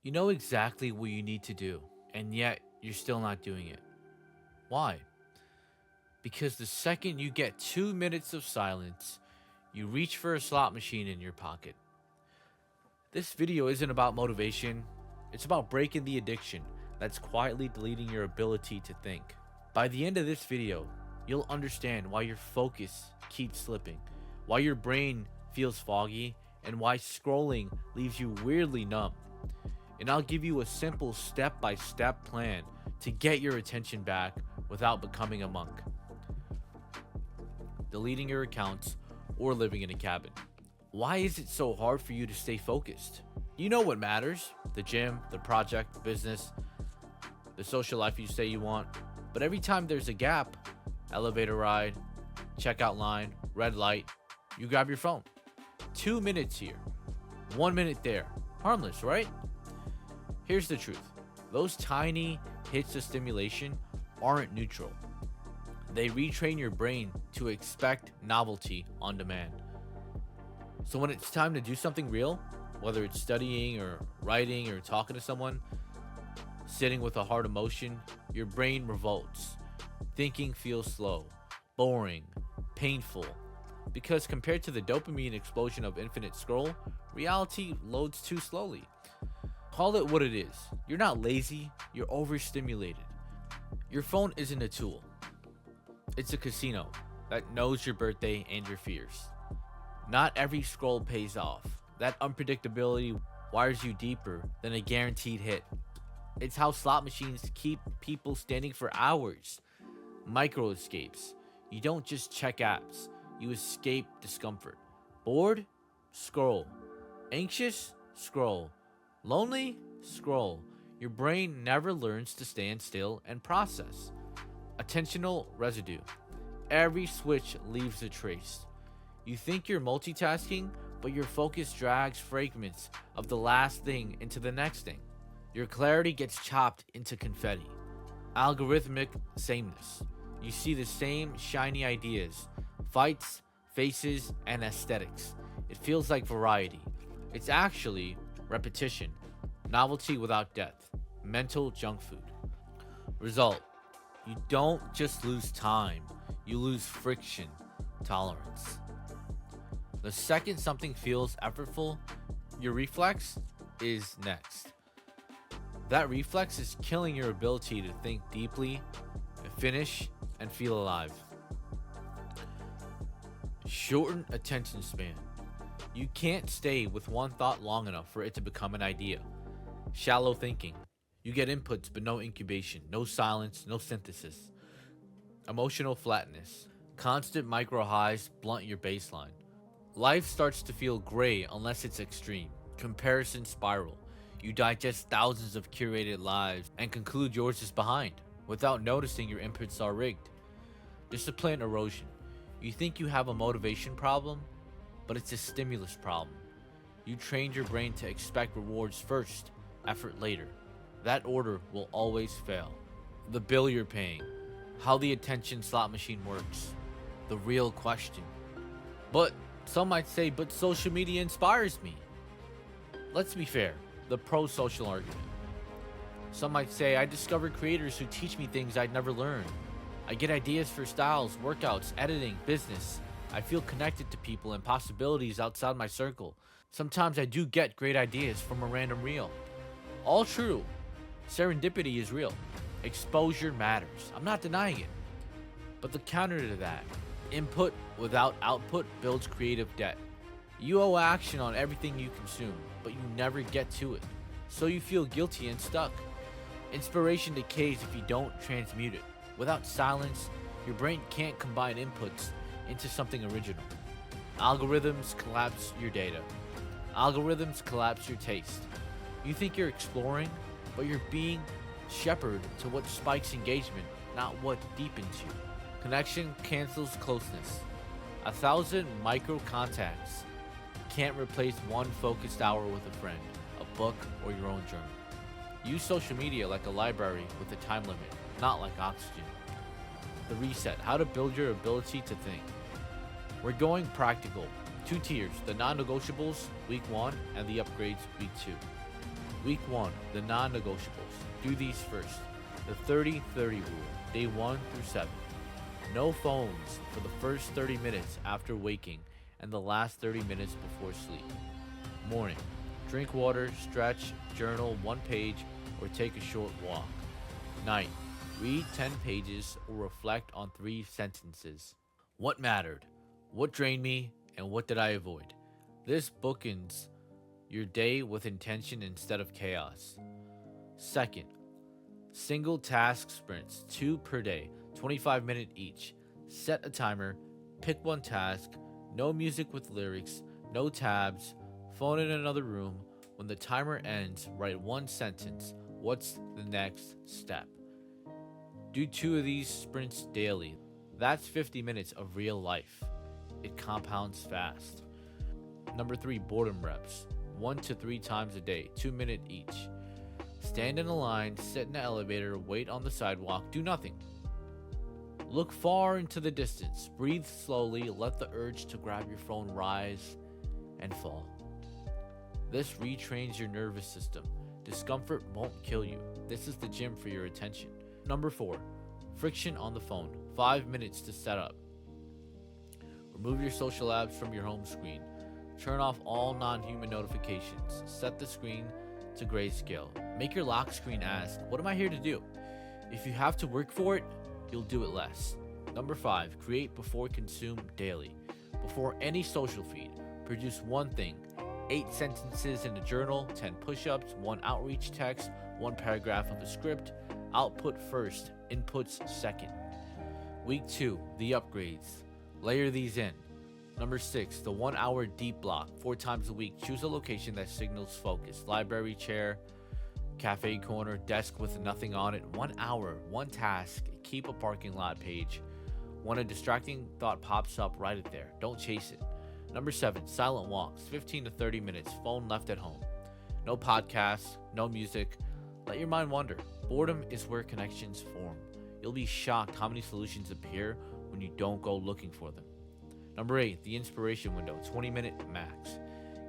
You know exactly what you need to do, and yet you're still not doing it. Why? Because the second you get 2 minutes of silence, you reach for a slot machine in your pocket. This video isn't about motivation, it's about breaking the addiction that's quietly deleting your ability to think. By the end of this video, you'll understand why your focus keeps slipping, why your brain feels foggy, and why scrolling leaves you weirdly numb. And I'll give you a simple step-by-step plan to get your attention back without becoming a monk, deleting your accounts, or living in a cabin. Why is it so hard for you to stay focused? You know what matters: the gym, the project, the business, the social life you say you want. But every time there's a gap, elevator ride, checkout line, red light, you grab your phone. 2 minutes here, 1 minute there. Harmless, right? Here's the truth. Those tiny hits of stimulation aren't neutral. They retrain your brain to expect novelty on demand. So when it's time to do something real, whether it's studying or writing or talking to someone, sitting with a hard emotion, your brain revolts. Thinking feels slow, boring, painful. Because compared to the dopamine explosion of infinite scroll, reality loads too slowly. Call it what it is. You're not lazy, you're overstimulated. Your phone isn't a tool. It's a casino that knows your birthday and your fears. Not every scroll pays off. That unpredictability wires you deeper than a guaranteed hit. It's how slot machines keep people standing for hours. Micro escapes. You don't just check apps, you escape discomfort. Bored? Scroll. Anxious? Scroll. Lonely? Scroll. Your brain never learns to stand still and process. Attentional residue. Every switch leaves a trace. You think you're multitasking, but your focus drags fragments of the last thing into the next thing. Your clarity gets chopped into confetti. Algorithmic sameness. You see the same shiny ideas, fights, faces, and aesthetics. It feels like variety. It's actually repetition, novelty without depth, mental junk food. Result: you don't just lose time, you lose friction, tolerance. The second something feels effortful, your reflex is next. That reflex is killing your ability to think deeply, finish, and feel alive. Shorten attention span. You can't stay with one thought long enough for it to become an idea. Shallow thinking. You get inputs but no incubation, no silence, no synthesis. Emotional flatness. Constant micro highs blunt your baseline. Life starts to feel gray unless it's extreme. Comparison spiral. You digest thousands of curated lives and conclude yours is behind, without noticing your inputs are rigged. Discipline erosion. You think you have a motivation problem, but it's a stimulus problem. You trained your brain to expect rewards first, effort later. That order will always fail. The bill you're paying. How the attention slot machine works. The real question. But some might say, but social media inspires me. Let's be fair. The pro-social argument. Some might say, I discover creators who teach me things I'd never learn. I get ideas for styles, workouts, editing, business. I feel connected to people and possibilities outside my circle. Sometimes I do get great ideas from a random reel. All true. Serendipity is real. Exposure matters. I'm not denying it. But the counter to that, input without output builds creative debt. You owe action on everything you consume, but you never get to it. So you feel guilty and stuck. Inspiration decays if you don't transmute it. Without silence, your brain can't combine inputs into something original. Algorithms collapse your data. Algorithms collapse your taste. You think you're exploring, but you're being shepherded to what spikes engagement, not what deepens you. Connection cancels closeness. 1,000 micro contacts can't replace one focused hour with a friend, a book, or your own journal. Use social media like a library with a time limit, not like oxygen. The reset, how to build your ability to think. We're going practical. 2 tiers, the non-negotiables, week 1, and the upgrades, week 2. Week 1, the non-negotiables. Do these first. The 30-30 rule, day 1 through 7. No phones for the first 30 minutes after waking and the last 30 minutes before sleep. Morning. Drink water, stretch, journal 1 page, or take a short walk. Night. Read 10 pages or reflect on 3 sentences. What mattered? What drained me? And what did I avoid? This bookends your day with intention instead of chaos. Second, single task sprints, 2 per day, 25-minute each. Set a timer, pick one task, no music with lyrics, no tabs, phone in another room. When the timer ends, write 1 sentence. What's the next step? Do 2 of these sprints daily. That's 50 minutes of real life. It compounds fast. Number 3, boredom reps. 1 to 3 times a day, 2-minute each. Stand in a line, sit in the elevator, wait on the sidewalk, do nothing. Look far into the distance, breathe slowly, let the urge to grab your phone rise and fall. This retrains your nervous system. Discomfort won't kill you. This is the gym for your attention. Number 4, friction on the phone. 5 minutes to set up. Remove your social apps from your home screen. Turn off all non-human notifications. Set the screen to grayscale. Make your lock screen ask, what am I here to do? If you have to work for it, you'll do it less. Number 5, create before consume daily. Before any social feed, produce 1 thing. 8 sentences in a journal, 10 push-ups, 1 outreach text, 1 paragraph of a script. Output first, inputs second. Week 2, the upgrades. Layer these in. Number 6, the 1-hour deep block. 4 times a week, choose a location that signals focus. Library chair, cafe corner, desk with nothing on it. 1 hour, 1 task. Keep a parking lot page. When a distracting thought pops up, write it there. Don't chase it. Number 7, silent walks. 15 to 30 minutes, phone left at home. No podcasts, no music. Let your mind wander. Boredom is where connections form. You'll be shocked how many solutions appear when you don't go looking for them. Number 8, the inspiration window, 20-minute max.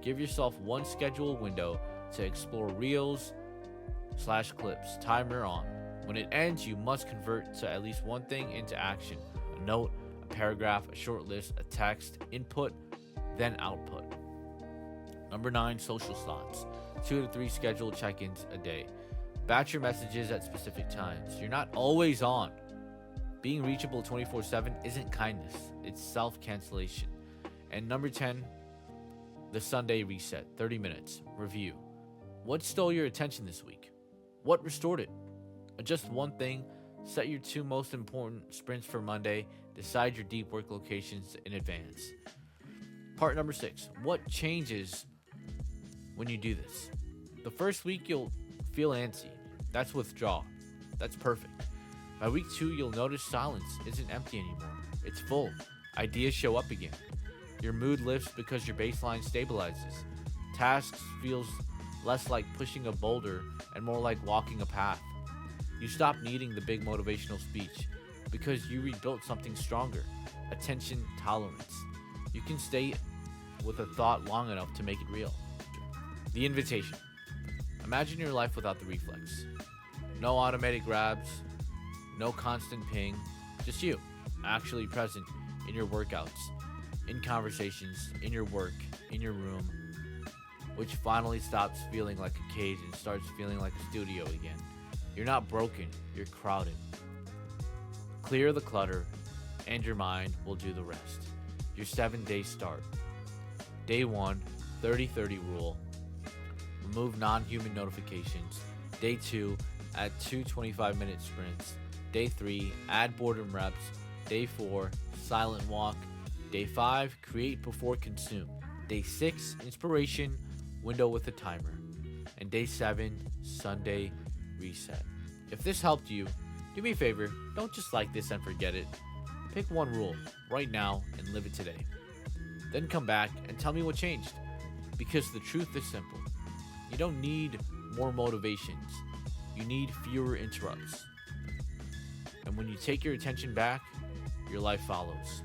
Give yourself 1 scheduled window to explore reels/clips. Timer on. When it ends, you must convert to at least 1 thing into action. A note, a paragraph, a short list, a text, input, then output. Number 9, social slots. 2 to 3 scheduled check-ins a day. Batch your messages at specific times. You're not always on. Being reachable 24/7 isn't kindness, it's self-cancellation. And number 10, the Sunday reset, 30 minutes. Review. What stole your attention this week? What restored it? Adjust 1 thing, set your 2 most important sprints for Monday, decide your deep work locations in advance. Part number 6, what changes when you do this? The first week you'll feel antsy. That's withdrawal. That's perfect. By week 2, you'll notice silence isn't empty anymore. It's full. Ideas show up again. Your mood lifts because your baseline stabilizes. Tasks feels less like pushing a boulder and more like walking a path. You stop needing the big motivational speech because you rebuilt something stronger. Attention tolerance. You can stay with a thought long enough to make it real. The invitation. Imagine your life without the reflex. No automatic grabs, no constant ping, just you, actually present in your workouts, in conversations, in your work, in your room, which finally stops feeling like a cage and starts feeling like a studio again. You're not broken, you're crowded. Clear the clutter, and your mind will do the rest. Your 7-day start. Day 1, 30-30 rule. Remove non-human notifications. Day 2, add 2 25-minute sprints. Day 3, add boredom reps. Day 4, silent walk. Day 5, create before consume. Day 6, inspiration, window with a timer. And day 7, Sunday reset. If this helped you, do me a favor, don't just like this and forget it. Pick 1 rule right now and live it today. Then come back and tell me what changed. Because the truth is simple. You don't need more motivations. You need fewer interrupts. And when you take your attention back, your life follows.